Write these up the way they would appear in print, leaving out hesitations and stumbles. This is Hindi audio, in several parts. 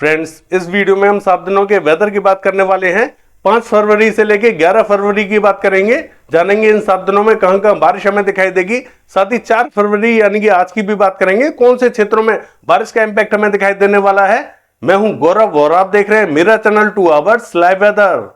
फ्रेंड्स, इस वीडियो में हम 7 दिनों के वेदर की बात करने वाले हैं। 5 फरवरी से लेके 11 फरवरी की बात करेंगे, जानेंगे इन 7 दिनों में कहां कहां बारिश हमें दिखाई देगी। साथ ही 4 फरवरी यानी कि आज की भी बात करेंगे, कौन से क्षेत्रों में बारिश का इंपैक्ट हमें दिखाई देने वाला है। मैं हूं गौरव और आप देख रहे हैं मेरा चैनल 2 आवर्स लाइव वेदर।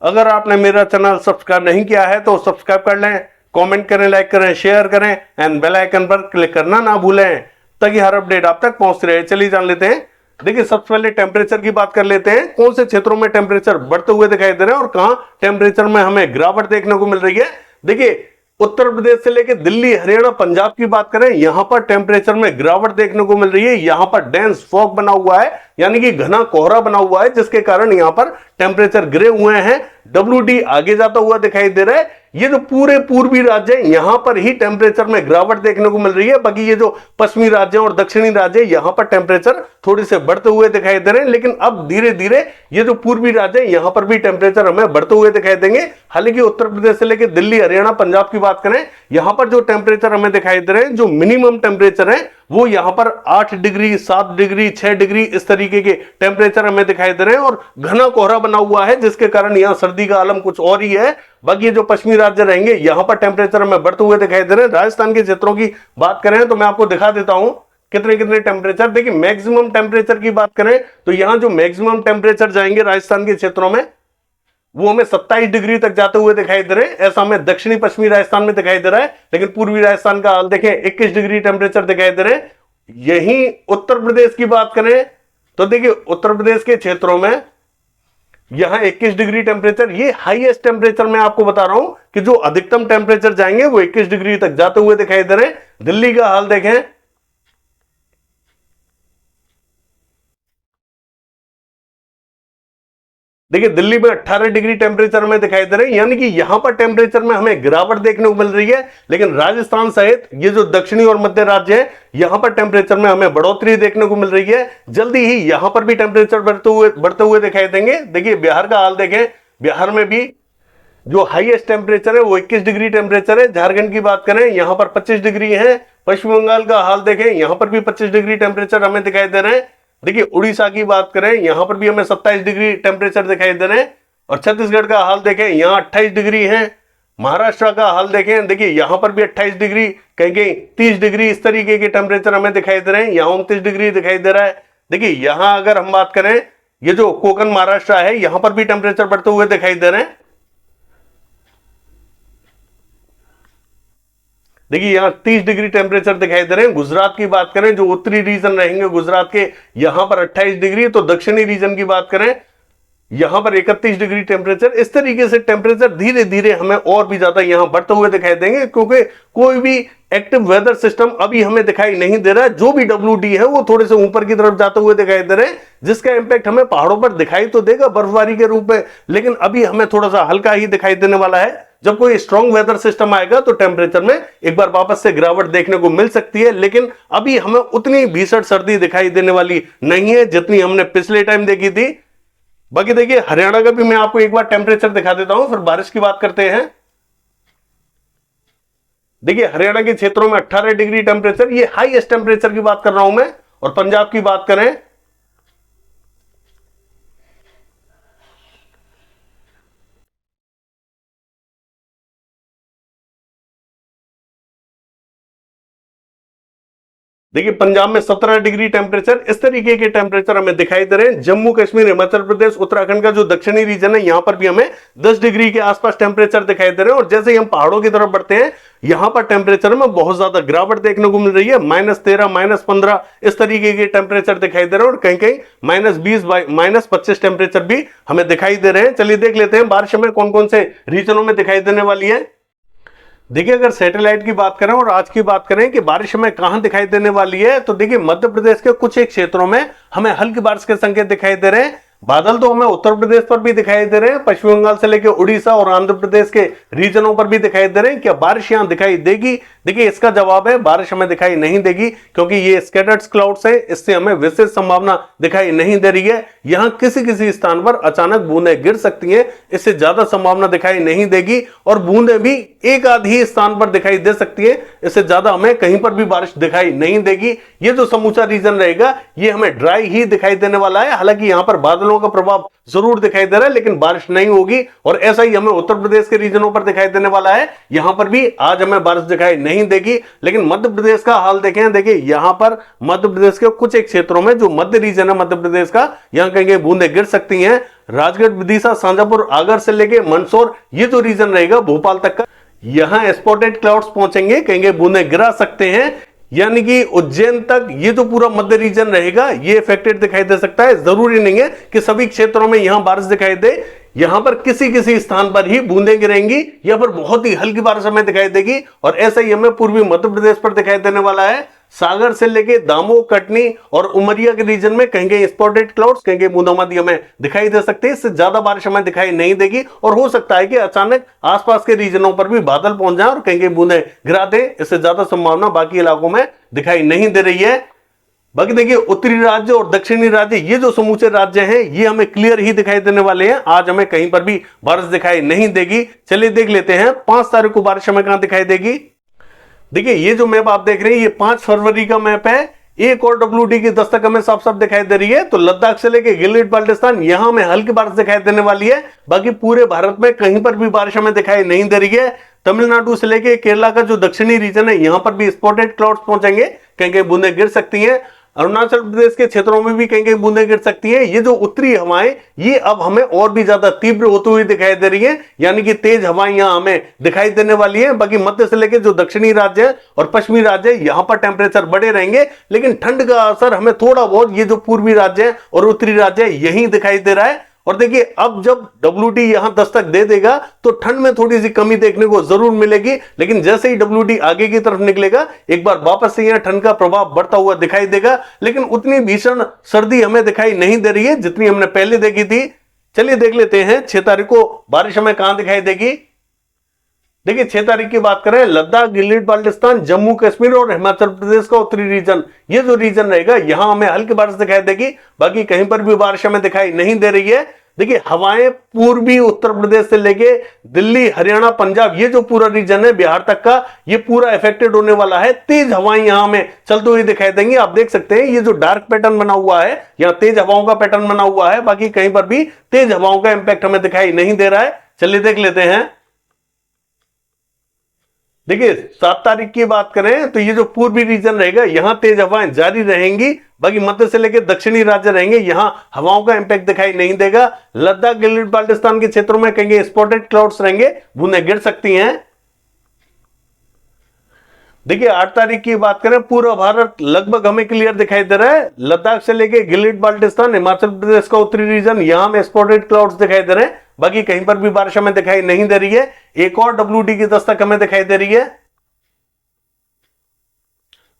अगर आपने मेरा चैनल सब्सक्राइब नहीं किया है तो सब्सक्राइब कर लें, कमेंट करें, लाइक करें, शेयर करें एंड बेल आइकन पर क्लिक करना ना भूलें ताकि हर अपडेट आप तक पहुंच रहे। चलिए जान लेते हैं। देखिए, सबसे पहले टेम्परेचर की बात कर लेते हैं। कौन से क्षेत्रों में टेम्परेचर बढ़ते हुए दिखाई दे रहे हैं और कहां टेम्परेचर में हमें गिरावट देखने को मिल रही है। देखिए, उत्तर प्रदेश से लेकर दिल्ली, हरियाणा, पंजाब की बात करें, यहां पर टेम्परेचर में गिरावट देखने को मिल रही है। यहां पर डेंस फॉग बना हुआ है, यानी कि घना कोहरा बना हुआ है, जिसके कारण यहां पर टेम्परेचर गिरे हुए हैं। WD आगे जाता हुआ दिखाई दे रहा है। ये जो पूरे पूर्वी राज्य है, यहां पर ही टेम्परेचर में गिरावट देखने को मिल रही है। बाकी ये जो पश्चिमी राज्य और दक्षिणी राज्य, यहां पर टेम्परेचर थोड़े से बढ़ते हुए दिखाई दे रहे हैं। लेकिन अब धीरे धीरे ये जो पूर्वी राज्य है, यहां पर भी टेम्परेचर हमें बढ़ते हुए दिखाई देंगे। हालांकि उत्तर प्रदेश से लेकर दिल्ली, हरियाणा, पंजाब की बात करें, यहां पर जो टेम्परेचर हमें दिखाई दे रहे हैं, जो मिनिमम टेम्परेचर है वो यहां पर 8 डिग्री, 7 डिग्री, 6 डिग्री इस तरीके के टेम्परेचर हमें दिखाई दे रहे हैं। और घना कोहरा बना हुआ है, जिसके कारण यहां सर्दी का आलम कुछ और ही है। बाकी जो पश्चिमी राज्य रहेंगे, यहां पर टेम्परेचर हमें बढ़ते हुए दिखाई दे रहे हैं। राजस्थान के क्षेत्रों की बात करें तो मैं आपको दिखा देता हूं कितने कितने टेम्परेचर। देखिए, मैक्सिमम टेम्परेचर की बात करें तो यहां जो मैक्सिमम टेम्परेचर जाएंगे राजस्थान के क्षेत्रों में, वो हमें 27 डिग्री तक जाते हुए दिखाई दे रहे हैं। ऐसा हमें दक्षिणी पश्चिमी राजस्थान में दिखाई दे रहा है। लेकिन पूर्वी राजस्थान का हाल देखें, 21 डिग्री टेम्परेचर दिखाई दे रहे हैं। यही उत्तर प्रदेश की बात करें तो देखिए, उत्तर प्रदेश के क्षेत्रों में यहां 21 डिग्री टेम्परेचर, ये हाईएस्ट टेम्परेचर मैं आपको बता रहा हूं कि जो अधिकतम टेम्परेचर जाएंगे वो 21 डिग्री तक जाते हुए दिखाई दे रहे हैं। दिल्ली का हाल देखें, देखिए दिल्ली में 18 डिग्री टेम्परेचर में दिखाई दे रहे हैं, यानी कि यहां पर टेम्परेचर में हमें गिरावट देखने को मिल रही है। लेकिन राजस्थान सहित ये जो दक्षिणी और मध्य राज्य है, यहां पर टेम्परेचर में हमें बढ़ोतरी देखने को मिल रही है। जल्दी ही यहां पर भी टेम्परेचर बढ़ते हुए दिखाई देंगे। देखिए, बिहार का हाल देखें, बिहार में भी जो हाईएस्ट टेम्परेचर है वो 21 डिग्री टेम्परेचर है। झारखंड की बात करें, यहां पर 25 डिग्री है। पश्चिम बंगाल का हाल देखें, यहां पर भी 25 डिग्री टेम्परेचर हमें दिखाई दे रहे हैं। देखिए, उड़ीसा की बात करें, यहां पर भी हमें 27 डिग्री टेम्परेचर दिखाई दे रहे हैं। और छत्तीसगढ़ का हाल देखें, यहां 28 डिग्री है। महाराष्ट्र का हाल देखें, देखिए यहां पर भी 28 डिग्री, कहीं कहीं 30 डिग्री इस तरीके के टेम्परेचर हमें दिखाई दे रहे हैं। यहां 29 डिग्री दिखाई दे रहा है। देखिए, यहां अगर हम बात करें, ये जो कोकण महाराष्ट्र है, यहां पर भी टेम्परेचर बढ़ते हुए दिखाई दे रहे हैं। देखिए, यहां 30 डिग्री टेम्परेचर दिखाई दे रहे हैं। गुजरात की बात करें, जो उत्तरी रीजन रहेंगे गुजरात के, यहां पर 28 डिग्री। तो दक्षिणी रीजन की बात करें, यहां पर 31 डिग्री टेम्परेचर। इस तरीके से टेम्परेचर धीरे धीरे हमें और भी ज्यादा यहां बढ़ते हुए दिखाई देंगे, क्योंकि कोई भी एक्टिव वेदर सिस्टम अभी हमें दिखाई नहीं दे रहा है। जो भी WD है वो थोड़े से ऊपर की तरफ जाते हुए दिखाई दे रहे हैं, जिसका इंपैक्ट हमें पहाड़ों पर दिखाई तो देगा बर्फबारी के रूप में, लेकिन अभी हमें थोड़ा सा हल्का ही दिखाई देने वाला है। जब कोई स्ट्रॉन्ग वेदर सिस्टम आएगा तो टेम्परेचर में एक बार वापस से गिरावट देखने को मिल सकती है। लेकिन अभी हमें उतनी भीषण सर्दी दिखाई देने वाली नहीं है जितनी हमने पिछले टाइम देखी थी। बाकी देखिए, हरियाणा का भी मैं आपको एक बार टेम्परेचर दिखा देता हूं, फिर बारिश की बात करते हैं। देखिए, हरियाणा के क्षेत्रों में 18 डिग्री टेम्परेचर, ये हाईएस्ट टेम्परेचर की बात कर रहा हूं मैं। और पंजाब की बात करें, देखिए पंजाब में 17 डिग्री टेम्परेचर, इस तरीके के टेम्परेचर हमें दिखाई दे रहे हैं। जम्मू कश्मीर, हिमाचल प्रदेश, उत्तराखंड का जो दक्षिणी रीजन है, यहां पर भी हमें 10 डिग्री के आसपास टेम्परेचर दिखाई दे रहे हैं। और जैसे ही हम पहाड़ों की तरफ बढ़ते हैं, यहां पर टेम्परेचर में बहुत ज्यादा गिरावट देखने को मिल रही है। -13, -15 इस तरीके के टेम्परेचर दिखाई दे रहे हैं। और कहीं कहीं -20, -25 टेम्परेचर भी हमें दिखाई दे रहे हैं। चलिए देख लेते हैं बारिश हमें कौन कौन से रीजनों में दिखाई देने वाली है। देखिए, अगर सैटेलाइट की बात करें और आज की बात करें कि बारिश हमें कहां दिखाई देने वाली है, तो देखिए मध्य प्रदेश के कुछ एक क्षेत्रों में हमें हल्की बारिश के संकेत दिखाई दे रहे हैं। बादल तो हमें उत्तर प्रदेश पर भी दिखाई दे रहे हैं, पश्चिम बंगाल से लेकर उड़ीसा और आंध्र प्रदेश के रीजनों पर भी दिखाई दे रहे हैं। क्या बारिश यहां दिखाई देगी? देखिए इसका जवाब है बारिश हमें दिखाई नहीं देगी, क्योंकि ये स्कैटर्ड क्लाउड्स है, इससे हमें विशेष संभावना दिखाई नहीं दे रही है। यहां किसी किसी स्थान पर अचानक बूंदें गिर सकती हैं, इससे ज्यादा संभावना दिखाई नहीं देगी, और बूंदें भी एक आध ही स्थान पर दिखाई दे सकती है, इससे ज्यादा हमें कहीं पर भी बारिश दिखाई नहीं देगी। ये जो समूचा रीजन रहेगा ये हमें ड्राई ही दिखाई देने वाला है। हालांकि यहां पर बादलों का प्रभाव जरूर दिखाई दे रहा है, लेकिन बारिश नहीं होगी, और ऐसा ही हमें उत्तर प्रदेश के रीजनों पर दिखाई देने वाला है। यहां पर भी आज हमें बारिश दिखाई नहीं देगी। लेकिन मध्य प्रदेश का हाल देखें, देखिए यहां पर मध्य प्रदेश के कुछ एक क्षेत्रों में, जो मध्य रीजन है मध्य प्रदेश का, यहां कहीं बूंदें गिर सकती हैं। राजगढ़, विदिशा, शाजापुर, आगर से लेके मंदसौर, ये जो रीजन रहेगा भोपाल तक का, यहां स्पॉटेड क्लाउड्स पहुंचेंगे, कहीं बूंदें गिरा सकते हैं। यानी कि उज्जैन तक ये जो पूरा मध्य रीजन रहेगा ये इफेक्टेड दिखाई दे सकता है। जरूरी नहीं है कि सभी क्षेत्रों में यहां बारिश दिखाई दे, यहां पर किसी किसी स्थान पर ही बूंदें गिरेंगी, या पर बहुत ही हल्की बारिश हमें दिखाई देगी। और ऐसा ही हमें पूर्वी मध्य प्रदेश पर दिखाई देने वाला है। सागर से लेके दामोह, कटनी और उमरिया के रीजन में कहीं कहीं स्पॉटेड क्लाउड्स, कहीं कहीं बूंदाबांदी हमें दिखाई दे सकती है। इससे ज्यादा बारिश हमें दिखाई नहीं देगी, और हो सकता है कि अचानक आसपास के रीजनों पर भी बादल पहुंच जाए और कहीं कहीं बूंदें गिरा दे। इससे ज्यादा संभावना बाकी इलाकों में दिखाई नहीं दे रही है। बाकी देखिए उत्तरी राज्य और दक्षिणी राज्य, ये जो समूचे राज्य हैं ये हमें क्लियर ही दिखाई देने वाले हैं। आज हमें कहीं पर भी बारिश दिखाई नहीं देगी। चलिए देख लेते हैं 5 तारीख को बारिश हमें कहां दिखाई देगी। देखिए ये जो मैप आप देख रहे हैं ये 5 फरवरी का मैप है। एक और WD की दस्तक हमें साफ साफ दिखाई दे रही है। तो लद्दाख से लेके गिलगित बाल्टिस्तान, यहां हमें हल्की बारिश दिखाई देने वाली है। बाकी पूरे भारत में कहीं पर भी बारिश हमें दिखाई नहीं दे रही है। तमिलनाडु से लेके केरला का जो दक्षिणी रीजन है यहां पर भी स्पॉटेड क्लाउड्स पहुंचेंगे, कहीं कहीं बूंदें गिर सकती हैं। अरुणाचल प्रदेश के क्षेत्रों में भी कहीं कहीं बूंदें गिर सकती हैं। ये जो उत्तरी हवाएं ये अब हमें और भी ज्यादा तीव्र होती हुई दिखाई दे रही हैं, यानी कि तेज हवाएं यहां हमें दिखाई देने वाली हैं। बाकी मध्य से लेकर जो दक्षिणी राज्य है और पश्चिमी राज्य है यहां पर टेम्परेचर बढ़े रहेंगे, लेकिन ठंड का असर हमें थोड़ा बहुत ये जो पूर्वी राज्य है और उत्तरी राज्य है यही दिखाई दे रहा है। और देखिए अब जब WD यहां दस्तक दे देगा तो ठंड में थोड़ी सी कमी देखने को जरूर मिलेगी, लेकिन जैसे ही WD आगे की तरफ निकलेगा एक बार वापस से यहां ठंड का प्रभाव बढ़ता हुआ दिखाई देगा। लेकिन उतनी भीषण सर्दी हमें दिखाई नहीं दे रही है जितनी हमने पहले देखी थी। चलिए देख लेते हैं 6 तारीख को बारिश हमें कहां दिखाई देगी। देखिए 6 तारीख की बात करें, लद्दाख, गिलगित बाल्टिस्तान, जम्मू कश्मीर और हिमाचल प्रदेश का उत्तरी रीजन, ये जो रीजन रहेगा यहां हमें हल्की बारिश दिखाई देगी। बाकी कहीं पर भी बारिश हमें दिखाई नहीं दे रही है। देखिए हवाएं पूर्वी उत्तर प्रदेश से लेके दिल्ली, हरियाणा, पंजाब, ये जो पूरा रीजन है बिहार तक का, ये पूरा इफेक्टेड होने वाला है। तेज हवाएं यहां हमें चलते हुए दिखाई देंगी। आप देख सकते हैं ये जो डार्क पैटर्न बना हुआ है, यहां तेज हवाओं का पैटर्न बना हुआ है। बाकी कहीं पर भी तेज हवाओं का इंपैक्ट हमें दिखाई नहीं दे रहा है। चलिए देख लेते हैं। देखिए 7 तारीख की बात करें तो ये जो पूर्वी रीजन रहेगा यहां तेज हवाएं जारी रहेंगी। बाकी मध्य से लेकर दक्षिणी राज्य रहेंगे यहां हवाओं का इंपैक्ट दिखाई नहीं देगा। लद्दाख, गिलगित बाल्टिस्तान के क्षेत्रों में कहीं स्पॉटेड क्लाउड्स रहेंगे, बूंदें गिर सकती हैं। देखिए 8 तारीख की बात करें, पूरा भारत लगभग हमें क्लियर दिखाई दे रहा है। लद्दाख से लेके गिलगित बाल्टिस्तान, हिमाचल प्रदेश का उत्तरी रीजन, यहां में स्पॉटेड क्लाउड्स दिखाई दे रहे हैं। बाकी कहीं पर भी बारिश हमें दिखाई नहीं दे रही है। एक और WD की दस्तक हमें दिखाई दे रही है।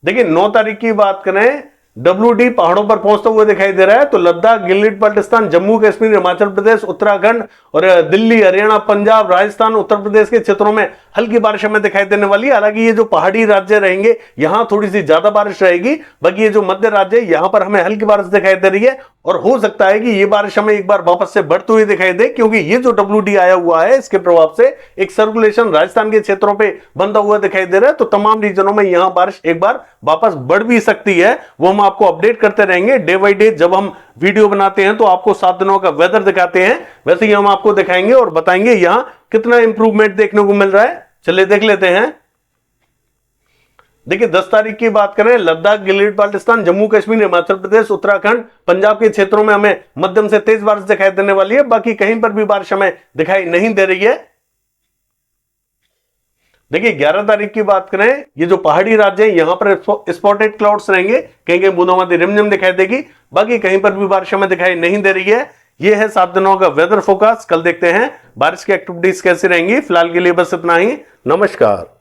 देखिए 9 तारीख की बात करें, WD पहाड़ों पर पहुंचता हुआ दिखाई दे रहा है। तो लद्दाख, गिलगित बाल्टिस्तान, जम्मू कश्मीर, हिमाचल प्रदेश, उत्तराखंड और दिल्ली, हरियाणा, पंजाब, राजस्थान, उत्तर प्रदेश के क्षेत्रों में हल्की बारिश हमें दिखाई देने वाली है। हालांकि ये जो पहाड़ी राज्य रहेंगे यहां थोड़ी सी ज्यादा बारिश रहेगी। बाकी ये जो मध्य राज्य है यहां पर हमें हल्की बारिश दिखाई दे रही है, और हो सकता है कि ये बारिश हमें एक बार वापस से बढ़ती हुई दिखाई दे, क्योंकि ये जो WD आया हुआ है इसके प्रभाव से एक सर्कुलेशन राजस्थान के क्षेत्रों पे बनता हुआ दिखाई दे रहा है। तो तमाम रीजनों में यहां बारिश एक बार वापस बढ़ भी सकती है। वो हम आपको अपडेट करते रहेंगे डे बाई डे। जब हम वीडियो बनाते हैं तो आपको 7 दिनों का वेदर दिखाते हैं, वैसे ही हम आपको दिखाएंगे और बताएंगे यहां कितना इंप्रूवमेंट देखने को मिल रहा है। चलिए देख लेते हैं। देखिए 10 तारीख की बात करें, लद्दाख, गिलगित बाल्टिस्तान, जम्मू कश्मीर, हिमाचल प्रदेश, उत्तराखंड, पंजाब के क्षेत्रों में हमें मध्यम से तेज बारिश दिखाई देने वाली है। बाकी कहीं पर भी बारिश हमें दिखाई नहीं दे रही है। देखिए 11 तारीख की बात करें, ये जो पहाड़ी राज्य है यहां पर स्पॉटेड क्लाउड्स रहेंगे, कहीं कहीं बूंदाबांदी रिमझिम दिखाई देगी। बाकी कहीं पर भी बारिश हमें दिखाई नहीं दे रही है। ये है 7 दिनों का वेदर फोरकास्ट। कल देखते हैं बारिश की एक्टिविटीज कैसी रहेंगी। फिलहाल के लिए बस इतना ही। नमस्कार।